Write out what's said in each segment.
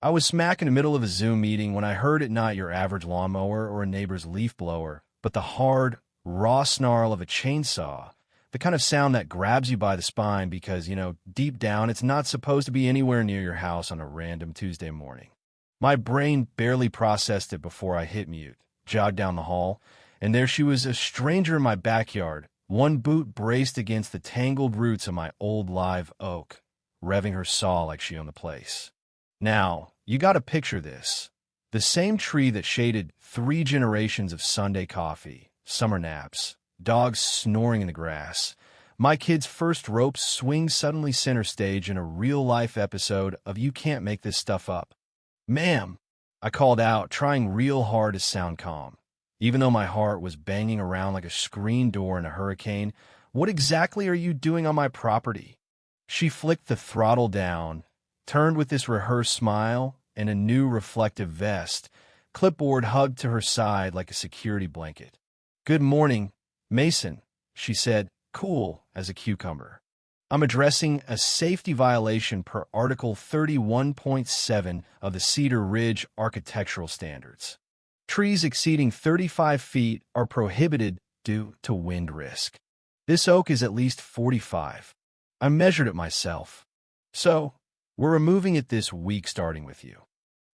I was smack in the middle of a Zoom meeting when I heard it not your average lawnmower or a neighbor's leaf blower, but the hard, raw snarl of a chainsaw, the kind of sound that grabs you by the spine because, deep down it's not supposed to be anywhere near your house on a random Tuesday morning. My brain barely processed it before I hit mute, jogged down the hall, and there she was, a stranger in my backyard, one boot braced against the tangled roots of my old live oak, revving her saw like she owned the place. Now, you gotta picture this. The same tree that shaded 3 generations of Sunday coffee, summer naps, dogs snoring in the grass. My kid's first rope swings suddenly center stage in a real-life episode of You Can't Make This Stuff Up. "Ma'am," I called out, trying real hard to sound calm. Even though my heart was banging around like a screen door in a hurricane, "What exactly are you doing on my property?" She flicked the throttle down, turned with this rehearsed smile and a new reflective vest, clipboard hugged to her side like a security blanket. "Good morning, Mason," she said, cool as a cucumber. "I'm addressing a safety violation per Article 31.7 of the Cedar Ridge Architectural Standards. Trees exceeding 35 feet are prohibited due to wind risk. This oak is at least 45. I measured it myself. So, we're removing it this week starting with you."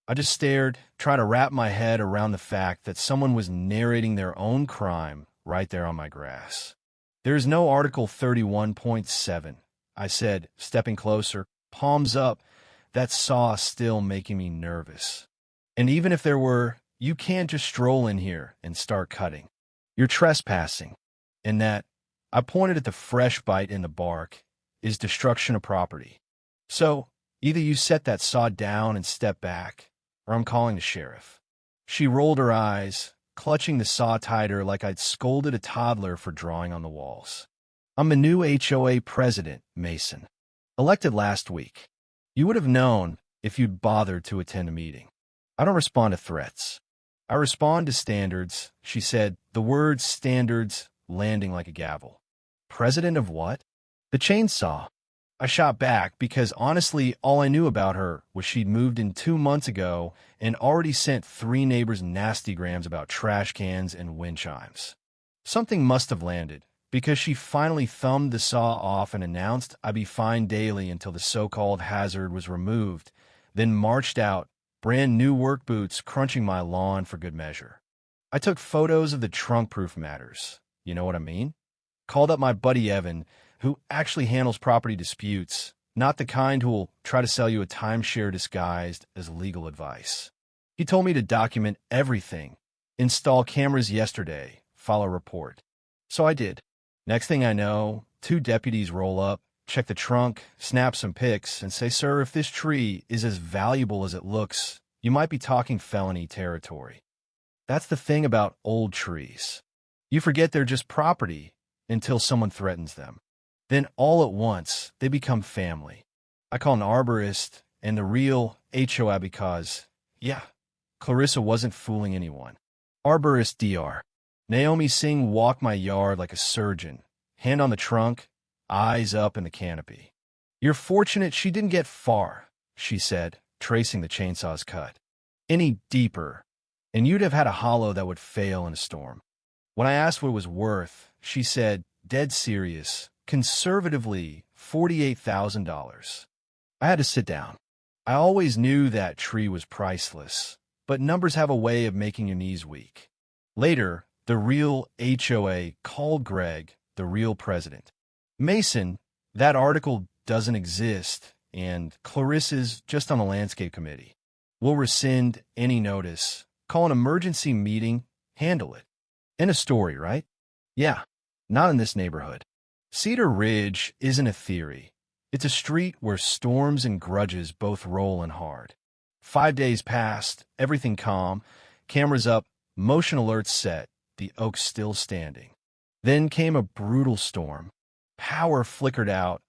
I just stared, trying to wrap my head around the fact that someone was narrating their own crime right there on my grass. "There is no Article 31.7, I said, stepping closer, palms up, that saw still making me nervous. "And even if there were, you can't just stroll in here and start cutting. You're trespassing. And that," I pointed at the fresh bite in the bark, "is destruction of property. So, either you set that saw down and step back, or I'm calling the sheriff." She rolled her eyes, clutching the saw tighter like I'd scolded a toddler for drawing on the walls. "I'm the new HOA president, Mason. Elected last week. You would have known if you'd bothered to attend a meeting. I don't respond to threats. I respond to standards," she said, the word standards landing like a gavel. "President of what?" "The chainsaw." I shot back because honestly all I knew about her was she'd moved in 2 months ago and already sent 3 neighbors nastygrams about trash cans and wind chimes. Something must have landed because she finally thumbed the saw off and announced I'd be fined daily until the so-called hazard was removed, then marched out, brand new work boots crunching my lawn for good measure. I took photos of the trunk-proof matters. You know what I mean? Called up my buddy Evan, who actually handles property disputes, not the kind who'll try to sell you a timeshare disguised as legal advice. He told me to document everything, install cameras yesterday, file a report. So I did. Next thing I know, 2 deputies roll up, check the trunk, snap some pics, and say, "Sir, if this tree is as valuable as it looks, you might be talking felony territory." That's the thing about old trees. You forget they're just property until someone threatens them. Then all at once, they become family. I call an arborist and the real HOA because, yeah, Clarissa wasn't fooling anyone. Arborist DR. Naomi Singh walked my yard like a surgeon, hand on the trunk, eyes up in the canopy. "You're fortunate she didn't get far," she said, tracing the chainsaw's cut. "Any deeper, and you'd have had a hollow that would fail in a storm." When I asked what it was worth, she said, dead serious, conservatively $48,000. I had to sit down. I always knew that tree was priceless, but numbers have a way of making your knees weak. Later, the real HOA called Greg, the real president. "Mason, that article doesn't exist, and Clarissa's just on the landscape committee. We'll rescind any notice, call an emergency meeting, handle it." End of story, right? Yeah, not in this neighborhood. Cedar Ridge isn't a theory. It's a street where storms and grudges both roll in hard. 5 days passed, everything calm, cameras up, motion alerts set, the oak still standing. Then came a brutal storm. Power flickered out,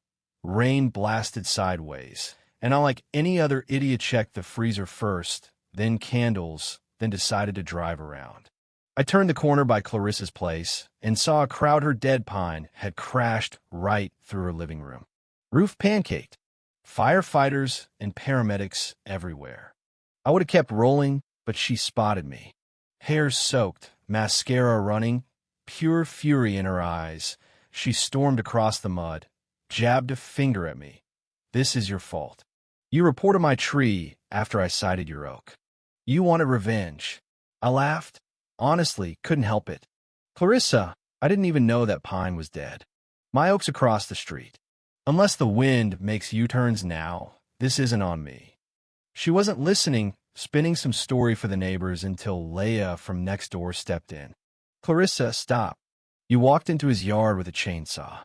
rain blasted sideways, and unlike any other idiot checked the freezer first, then candles, then decided to drive around. I turned the corner by Clarissa's place and saw a crowd her dead pine had crashed right through her living room. Roof pancaked. Firefighters and paramedics everywhere. I would have kept rolling, but she spotted me. Hair soaked, mascara running, pure fury in her eyes. She stormed across the mud, jabbed a finger at me. This is your fault. You reported my tree after I sighted your oak. You wanted revenge. I laughed. Honestly, couldn't help it. Clarissa, I didn't even know that pine was dead. My oak's across the street. Unless the wind makes U-turns now, this isn't on me. She wasn't listening, spinning some story for the neighbors until Leah from next door stepped in. Clarissa, stop. You walked into his yard with a chainsaw.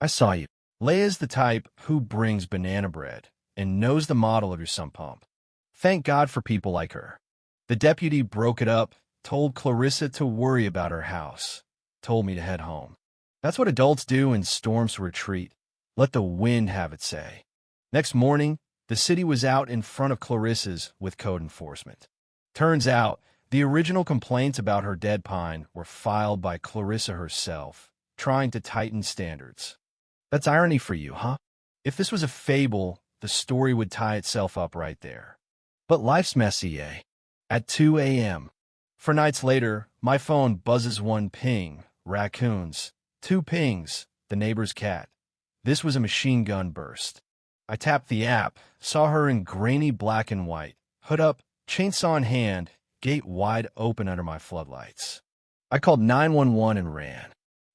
I saw you. Leah's the type who brings banana bread and knows the model of your sump pump. Thank God for people like her. The deputy broke it up, told Clarissa to worry about her house, told me to head home. That's what adults do in storms retreat. Let the wind have its say. Next morning, the city was out in front of Clarissa's with code enforcement. Turns out, the original complaints about her dead pine were filed by Clarissa herself, trying to tighten standards. That's irony for you, huh? If this was a fable, the story would tie itself up right there. But life's messy, eh? At 2 a.m. For nights later, my phone buzzes one ping, raccoons. 2 pings, the neighbor's cat. This was a machine gun burst. I tapped the app, saw her in grainy black and white, hood up, chainsaw in hand, gate wide open under my floodlights. I called 911 and ran.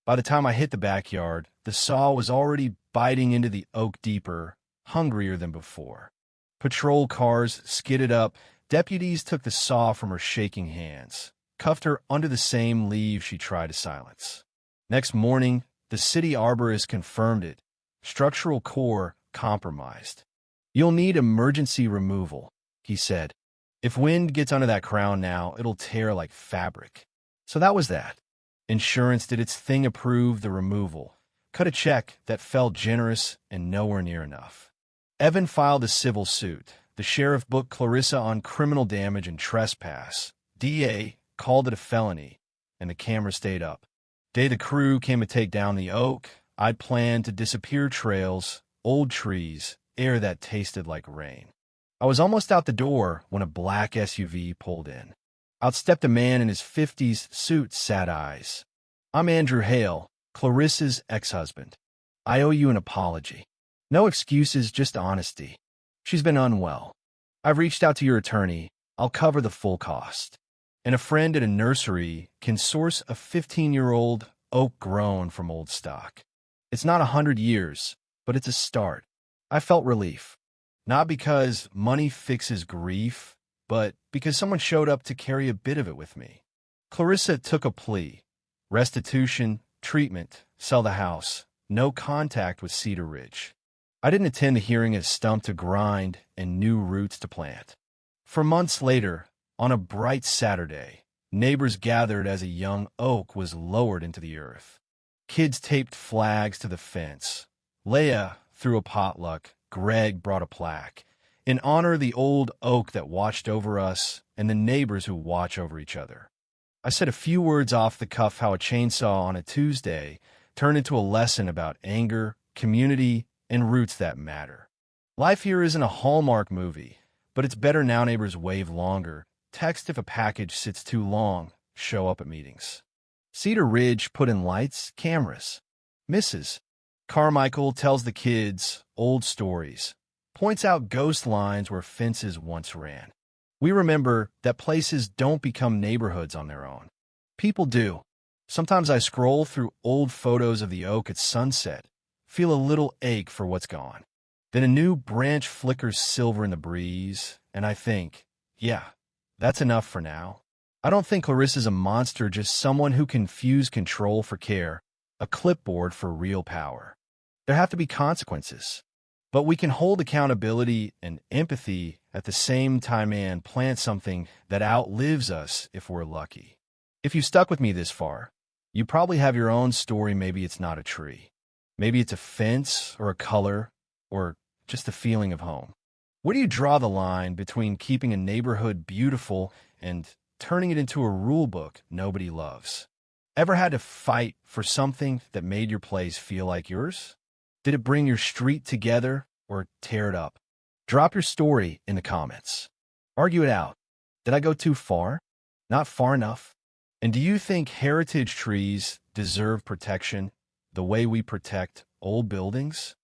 By the time I hit the backyard, the saw was already biting into the oak deeper, hungrier than before. Patrol cars skidded up. Deputies took the saw from her shaking hands, cuffed her under the same leaves she tried to silence. Next morning, the city arborist confirmed it. Structural core compromised. You'll need emergency removal, he said. If wind gets under that crown now, it'll tear like fabric. So that was that. Insurance did its thing, approved the removal, cut a check that felt generous and nowhere near enough. Evan filed a civil suit. The sheriff booked Clarissa on criminal damage and trespass. DA called it a felony, and the camera stayed up. Day the crew came to take down the oak, I'd planned to disappear trails, old trees, air that tasted like rain. I was almost out the door when a black SUV pulled in. Out stepped a man in his 50s, suit, sad eyes. I'm Andrew Hale, Clarissa's ex-husband. I owe you an apology. No excuses, just honesty. She's been unwell. I've reached out to your attorney. I'll cover the full cost. And a friend at a nursery can source a 15-year-old oak grown from old stock. It's not 100 years, but it's a start. I felt relief. Not because money fixes grief, but because someone showed up to carry a bit of it with me. Clarissa took a plea. Restitution, treatment, sell the house, no contact with Cedar Ridge. I didn't attend the hearing as stump to grind and new roots to plant. For months later, on a bright Saturday, neighbors gathered as a young oak was lowered into the earth. Kids taped flags to the fence. Leah threw a potluck. Greg brought a plaque. In honor of the old oak that watched over us and the neighbors who watch over each other. I said a few words off the cuff how a chainsaw on a Tuesday turned into a lesson about anger, community, and roots that matter. Life here isn't a Hallmark movie, but it's better now. Neighbors wave longer, text if a package sits too long, show up at meetings. Cedar Ridge put in lights, cameras. Mrs. Carmichael tells the kids old stories, points out ghost lines where fences once ran. We remember that places don't become neighborhoods on their own. People do. Sometimes I scroll through old photos of the oak at sunset, feel a little ache for what's gone. Then a new branch flickers silver in the breeze, and I think, yeah, that's enough for now. I don't think Clarissa's a monster, just someone who confused control for care, a clipboard for real power. There have to be consequences. But we can hold accountability and empathy at the same time and plant something that outlives us if we're lucky. If you stuck with me this far, you probably have your own story. Maybe it's not a tree. Maybe it's a fence or a color or just the feeling of home. Where do you draw the line between keeping a neighborhood beautiful and turning it into a rule book nobody loves? Ever had to fight for something that made your place feel like yours? Did it bring your street together or tear it up? Drop your story in the comments. Argue it out. Did I go too far? Not far enough? And do you think heritage trees deserve protection the way we protect old buildings?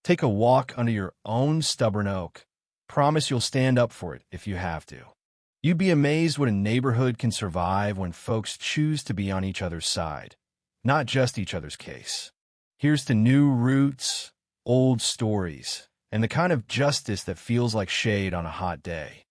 Take a walk under your own stubborn oak. Promise you'll stand up for it if you have to. You'd be amazed what a neighborhood can survive when folks choose to be on each other's side, not just each other's case. Here's to new roots, old stories, and the kind of justice that feels like shade on a hot day.